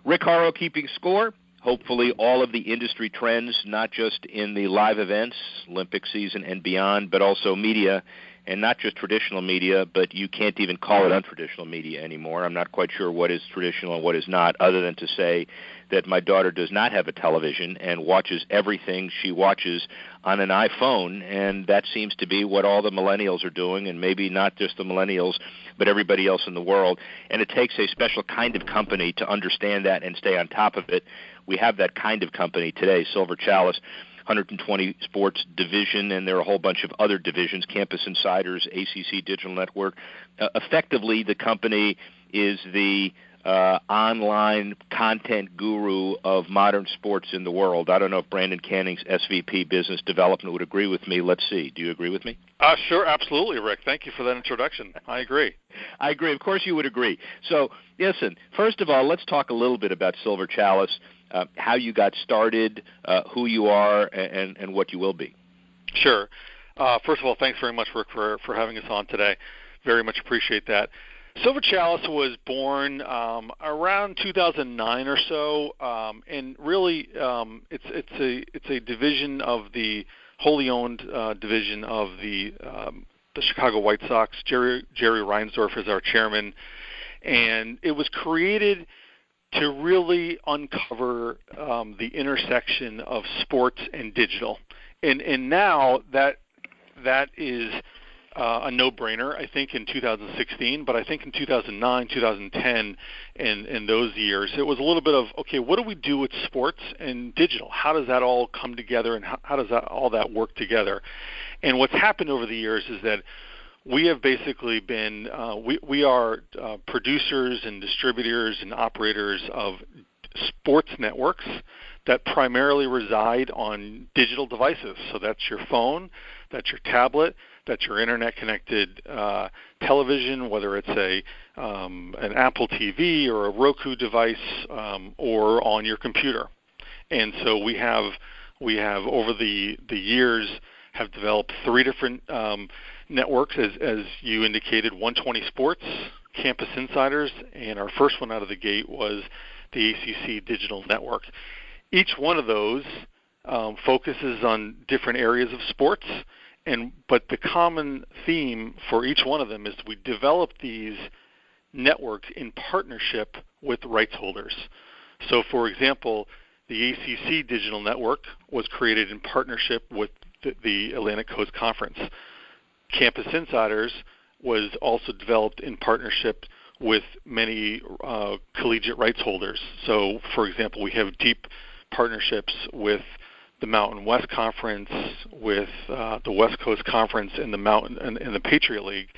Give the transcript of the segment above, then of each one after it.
Rick Horrow keeping score. Hopefully all of the industry trends, not just in the live events, Olympic season and beyond, but also media, and not just traditional media, but you can't even call it untraditional media anymore. I'm not quite sure what is traditional and what is not, other than to say that my daughter does not have a television and watches everything she watches on an iPhone, and that seems to be what all the millennials are doing, and maybe not just the millennials, but everybody else in the world. And it takes a special kind of company to understand that and stay on top of it. We have that kind of company today, Silver Chalice, 120 sports division, and there are a whole bunch of other divisions, Campus Insiders, ACC Digital Network. Effectively, the company is the online content guru of modern sports in the world. I don't know if Brandon Canning's SVP Business Development would agree with me. Let's see. Do you agree with me? Sure, absolutely, Rick. Thank you for that introduction. I agree. I agree. Of course you would agree. So, listen, first of all, let's talk a little bit about Silver Chalice, how you got started, who you are, and what you will be. Sure. First of all, thanks very much, Rick, for having us on today. Very much appreciate that. Silver Chalice was born around 2009 or so, and really it's a division of the wholly owned division of the Chicago White Sox. Jerry Reinsdorf is our chairman, and it was created to really uncover the intersection of sports and digital, and now that is a no-brainer, I think, in 2016, but I think in 2009, 2010, and those years, it was a little bit of, okay, what do we do with sports and digital? How does that all come together, and how does all that work together? And what's happened over the years is that we have basically been, we are producers and distributors and operators of sports networks that primarily reside on digital devices. So that's your phone, that's your tablet, that's your internet-connected television, whether it's an Apple TV or a Roku device, or on your computer. And so we have over the years have developed three different networks, as you indicated: 120 Sports, Campus Insiders, and our first one out of the gate was the ACC Digital Network. Each one of those focuses on different areas of sports, but the common theme for each one of them is we develop these networks in partnership with rights holders. So, for example, the ACC Digital Network was created in partnership with the Atlantic Coast Conference. Campus Insiders was also developed in partnership with many collegiate rights holders. So, for example, we have deep partnerships with the Mountain West Conference, with the West Coast Conference, and the Patriot League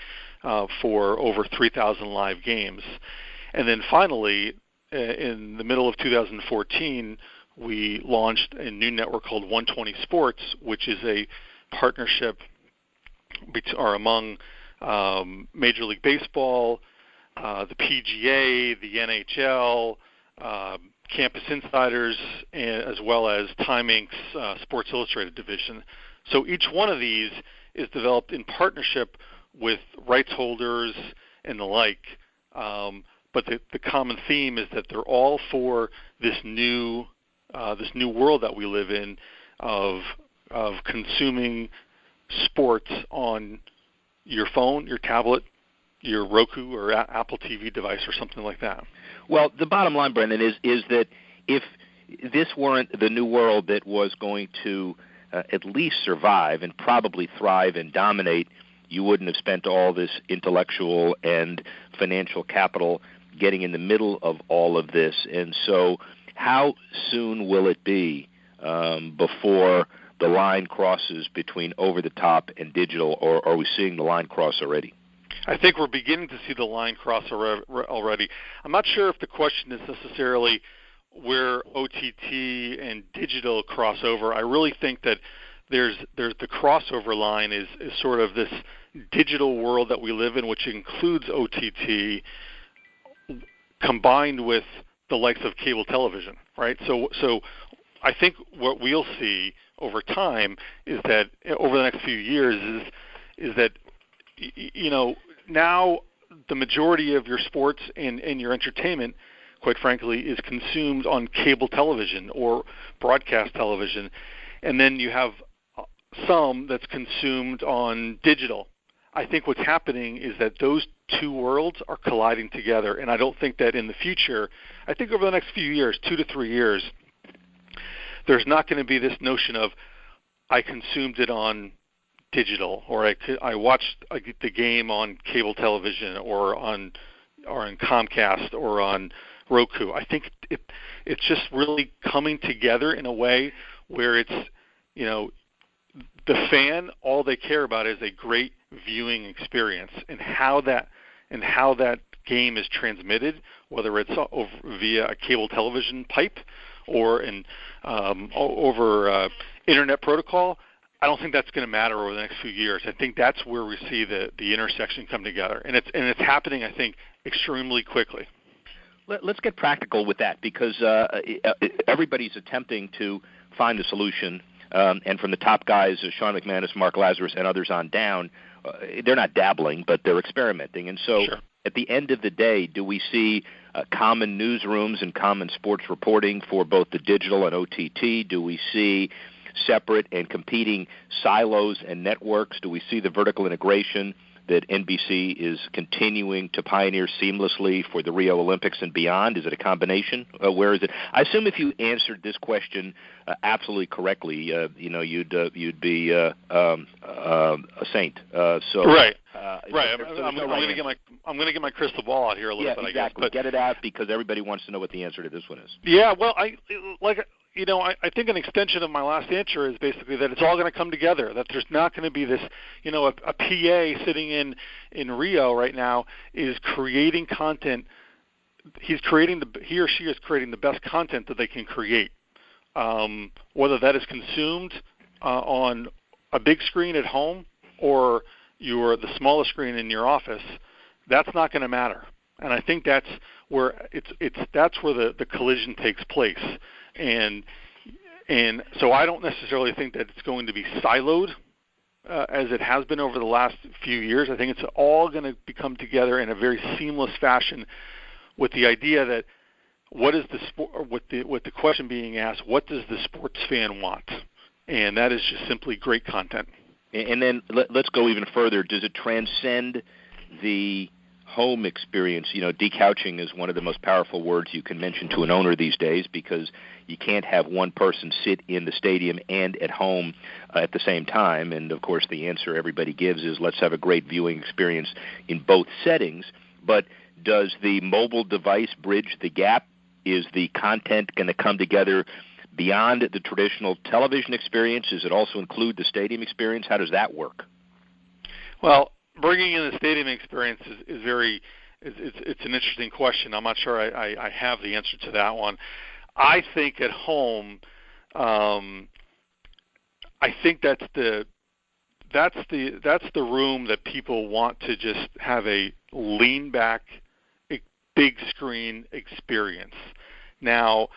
for over 3,000 live games. And then finally, in the middle of 2014, we launched a new network called 120 Sports, which is a partnership among Major League Baseball, the PGA, the NHL, Campus Insiders, as well as Time Inc.'s Sports Illustrated division. So each one of these is developed in partnership with rights holders and the like. But the common theme is that they're all for this new world that we live in of consuming sports on your phone, your tablet, your Roku or Apple TV device, or something like that. Well, the bottom line, Brendan, is that if this weren't the new world that was going to at least survive and probably thrive and dominate, you wouldn't have spent all this intellectual and financial capital getting in the middle of all of this. And so how soon will it be before the line crosses between over-the-top and digital, or are we seeing the line cross already? I think we're beginning to see the line cross already. I'm not sure if the question is necessarily where OTT and digital cross over. I really think that there's the crossover line is sort of this digital world that we live in, which includes OTT, combined with the likes of cable television, right? So I think what we'll see over time is that over the next few years is that now the majority of your sports and your entertainment quite frankly, is consumed on cable television or broadcast television, and then you have some that's consumed on digital. I think what's happening is that those two worlds are colliding together, and I don't think that in the future, I think over the next few years, 2 to 3 years, there's not going to be this notion of I consumed it on digital, or I watched the game on cable television, or on Comcast, or on Roku. I think it's just really coming together in a way where it's, the fan, all they care about is a great viewing experience, and how that game is transmitted, whether it's via a cable television pipe or over internet protocol. I don't think that's going to matter over the next few years. I think that's where we see the intersection come together, and it's happening, I think, extremely quickly. Let's get practical with that, because everybody's attempting to find a solution, and from the top guys, Sean McManus, Mark Lazarus, and others on down, they're not dabbling, but they're experimenting. And so Sure. At the end of the day, do we see common newsrooms and common sports reporting for both the digital and OTT? Do we see separate and competing silos and networks? Do we see the vertical integration that NBC is continuing to pioneer seamlessly for the Rio Olympics and beyond? Is it a combination? Where is it? I assume if you answered this question absolutely correctly, you'd be a saint. Right. Right. I'm going to get my crystal ball out here a little bit. Exactly. I guess. But Get it out, because everybody wants to know what the answer to this one is. Yeah. Well, I think an extension of my last answer is basically that it's all going to come together, that there's not going to be this, a PA sitting in Rio right now is creating content. He or she is creating the best content that they can create. Whether that is consumed on a big screen at home or the smallest screen in your office, that's not going to matter. And I think that's where the collision takes place. And so I don't necessarily think that it's going to be siloed as it has been over the last few years. I think it's all going to come together in a very seamless fashion, with the idea that with the question being asked, what does the sports fan want? And that is just simply great content. And then let's go even further. Does it transcend the home experience? Decouching is one of the most powerful words you can mention to an owner these days, because you can't have one person sit in the stadium and at home at the same time. And, of course, the answer everybody gives is let's have a great viewing experience in both settings. But does the mobile device bridge the gap? Is the content going to come together beyond the traditional television experience? Does it also include the stadium experience? How does that work? Well, bringing in the stadium experience is it's an interesting question. I'm not sure I have the answer to that one. I think at home, I think that's the room that people want to just have a lean back, big screen experience. Now,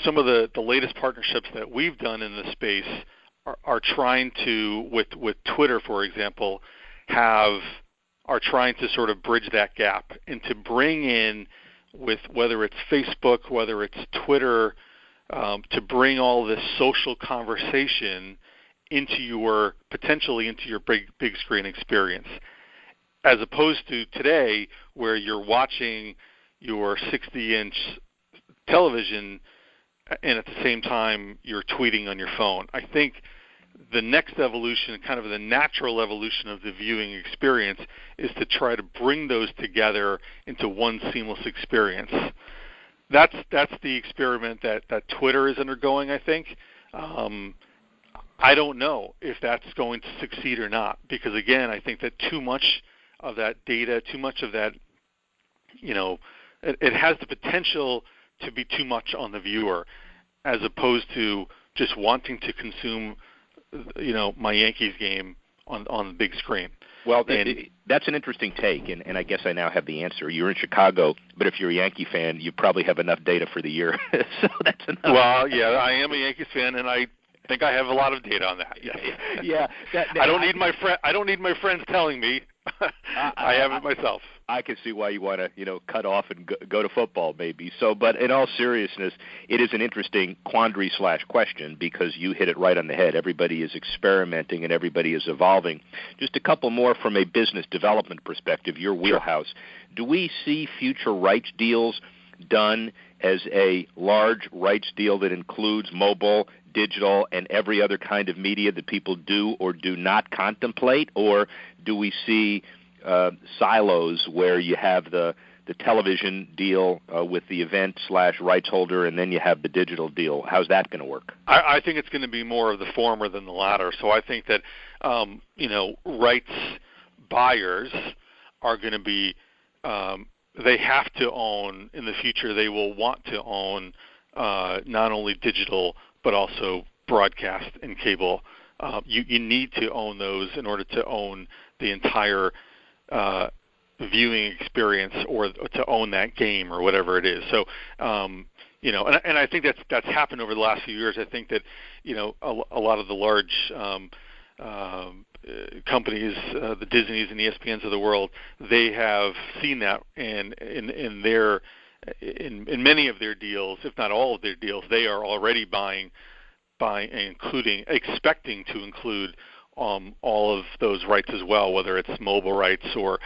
some of the latest partnerships that we've done in this space are trying to, with Twitter, for example, are trying to sort of bridge that gap, and to bring in, with whether it's Facebook, whether it's Twitter, to bring all this social conversation potentially into your big screen experience, as opposed to today where you're watching your 60-inch television and at the same time you're tweeting on your phone. I think the next evolution, kind of the natural evolution of the viewing experience, is to try to bring those together into one seamless experience. That's the experiment that Twitter is undergoing, I think. I don't know if that's going to succeed or not, because, again, I think that too much of that data, too much of that, it has the potential to be too much on the viewer, as opposed to just wanting to consume my Yankees game on the big screen. Well, that's an interesting take, and I guess I now have the answer. You're in Chicago, but if you're a Yankee fan, you probably have enough data for the year, so that's enough. Well, yeah, I am a Yankees fan, and I think I have a lot of data on that. Yes. Yeah. I don't need my friends telling me. I have it myself. I can see why you want to, cut off and go to football maybe. So, but in all seriousness, it is an interesting quandary/question because you hit it right on the head. Everybody is experimenting and everybody is evolving. Just a couple more from a business development perspective, your wheelhouse. Do we see future rights deals done as a large rights deal that includes mobile, digital, and every other kind of media that people do or do not contemplate? Or do we see silos where you have the television deal with the event/rights holder, and then you have the digital deal? How's that going to work? I think it's going to be more of the former than the latter. So I think that, rights buyers are going to be they have to own, in the future, they will want to own not only digital but also broadcast and cable. You need to own those in order to own the entire viewing experience or to own that game or whatever it is. So, and I think that's happened over the last few years. I think that, a lot of the large companies, the Disneys and ESPNs of the world, they have seen that, and in many of their deals, if not all of their deals, they are already buying and expecting to include all of those rights as well, whether it's mobile rights or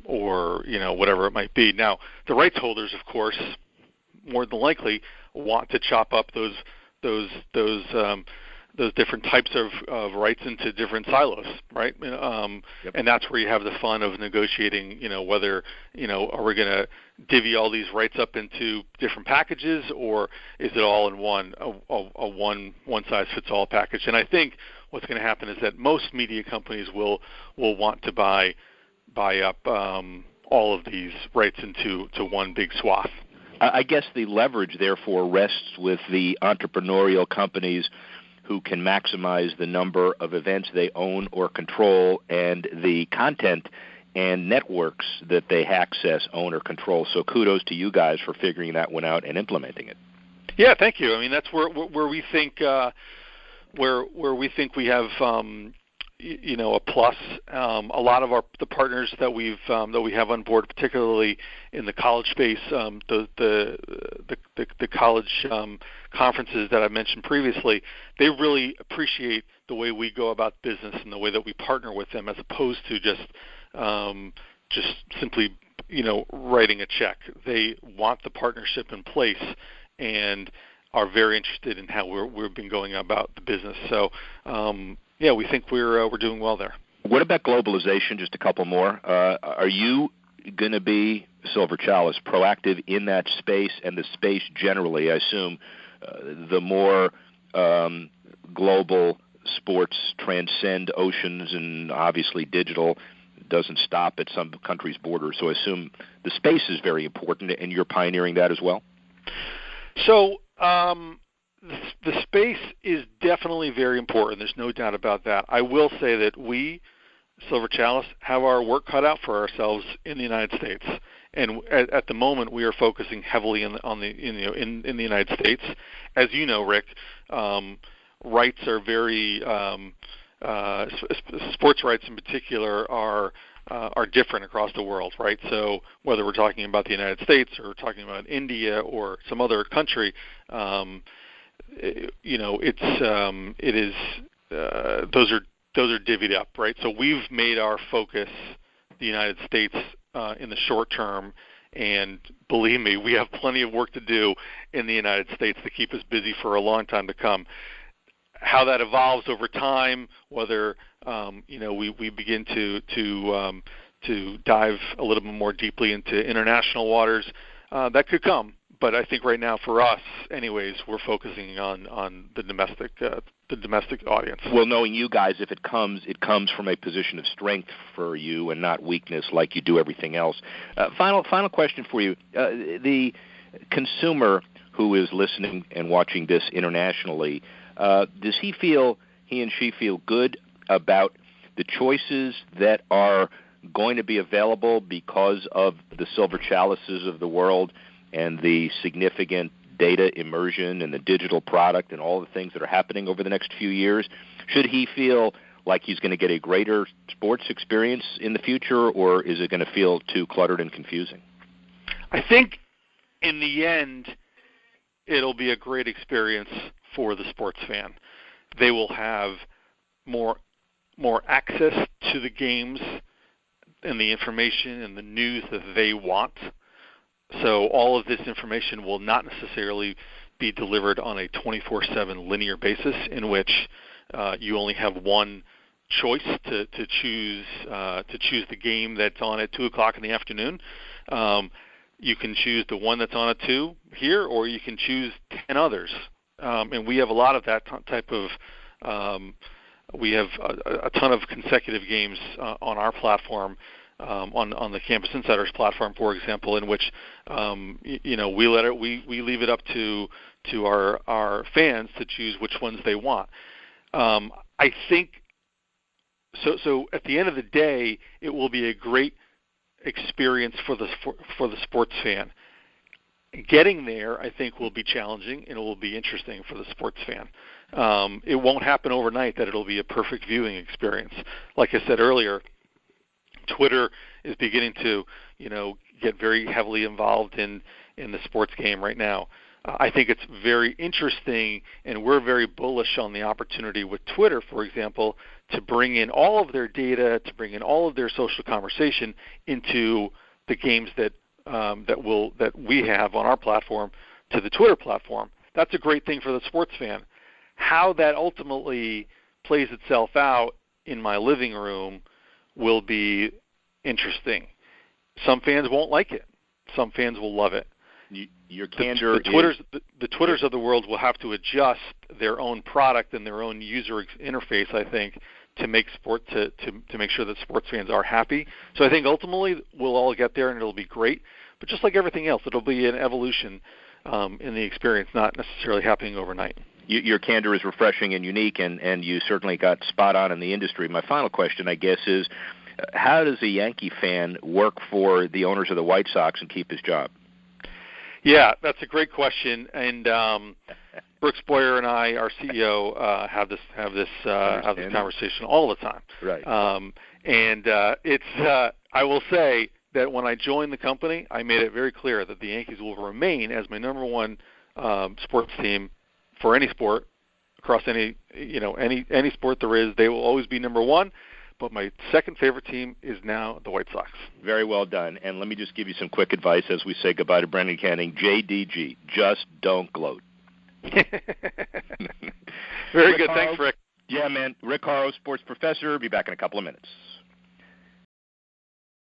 whatever it might be. Now, the rights holders, of course, more than likely want to chop up those different types of rights into different silos, right? Yep. And that's where you have the fun of negotiating, whether, are we going to divvy all these rights up into different packages, or is it all in a one-size-fits-all package? And I think what's going to happen is that most media companies will want to buy up all of these rights into one big swath. I guess the leverage, therefore, rests with the entrepreneurial companies who can maximize the number of events they own or control and the content and networks that they access, own, or control. So kudos to you guys for figuring that one out and implementing it. Yeah, thank you. I mean, that's where we think where we think we have a plus. A lot of the partners that we have on board, particularly in the college space, the college conferences that I mentioned previously, they really appreciate the way we go about business and the way that we partner with them, as opposed to just simply writing a check. They want the partnership in place and are very interested in how we've been going about the business. So. We think we're doing well there. What about globalization? Just a couple more. Are you going to be, Silver Chalice, proactive in that space and the space generally? I assume the more global sports transcend oceans, and obviously digital doesn't stop at some countries' borders. So I assume the space is very important, and you're pioneering that as well? So the space is definitely very important. There's no doubt about that. I will say that we, Silver Chalice, have our work cut out for ourselves in the United States, and at the moment we are focusing heavily in the United States. As you know, Rick, rights are very sports rights in particular are different across the world, right? So whether we're talking about the United States or talking about India or some other country. Those are divvied up, right? So we've made our focus the United States in the short term, and believe me, we have plenty of work to do in the United States to keep us busy for a long time to come. How that evolves over time, whether we begin to dive a little bit more deeply into international waters, that could come. But I think right now, for us, anyways, we're focusing on the domestic audience. Well, knowing you guys, if it comes from a position of strength for you and not weakness, like you do everything else. Final question for you: the consumer who is listening and watching this internationally, does he and she feel good about the choices that are going to be available because of the Silver Chalices of the world and the significant data immersion and the digital product and all the things that are happening over the next few years? Should he feel like he's going to get a greater sports experience in the future, or is it going to feel too cluttered and confusing? I think in the end, it'll be a great experience for the sports fan. They will have more access to the games and the information and the news that they want. So all of this information will not necessarily be delivered on a 24/7 linear basis in which you only have one choice to choose the game that's on at 2:00 in the afternoon. You can choose the one that's on at 2 here, or you can choose 10 others. And we have a lot of that type of we have a ton of consecutive games on our platform, on the Campus Insiders platform, for example, in which we leave it up to our fans to choose which ones they want. I think so. At the end of the day, it will be a great experience for the sports fan. Getting there, I think, will be challenging, and it will be interesting for the sports fan. It won't happen overnight that it'll be a perfect viewing experience. Like I said earlier, Twitter is beginning to, get very heavily involved in the sports game right now. I think it's very interesting, and we're very bullish on the opportunity with Twitter, for example, to bring in all of their data, to bring in all of their social conversation into the games that we have on our platform to the Twitter platform. That's a great thing for the sports fan. How that ultimately plays itself out in my living room will be interesting. Some fans won't like it. Some fans will love it. Your candor the Twitters of the world will have to adjust their own product and their own user interface, I think, to make to make sure that sports fans are happy. So I think ultimately we'll all get there and it'll be great. But just like everything else, it'll be an evolution in the experience, not necessarily happening overnight. Your candor is refreshing and unique, and you certainly got spot on in the industry. My final question, I guess, is how does a Yankee fan work for the owners of the White Sox and keep his job? Yeah, that's a great question, and Brooks Boyer and I, our CEO, have this conversation all the time. Right. I will say that when I joined the company, I made it very clear that the Yankees will remain as my number one sports team for any sport across any sport there is. They will always be number one. But my second favorite team is now the White Sox. Very well done. And let me just give you some quick advice as we say goodbye to Brendan Canning. JDG, just don't gloat. Very good. Thanks, Rick. Yeah, man. Rick Horrow, sports professor. Be back in a couple of minutes.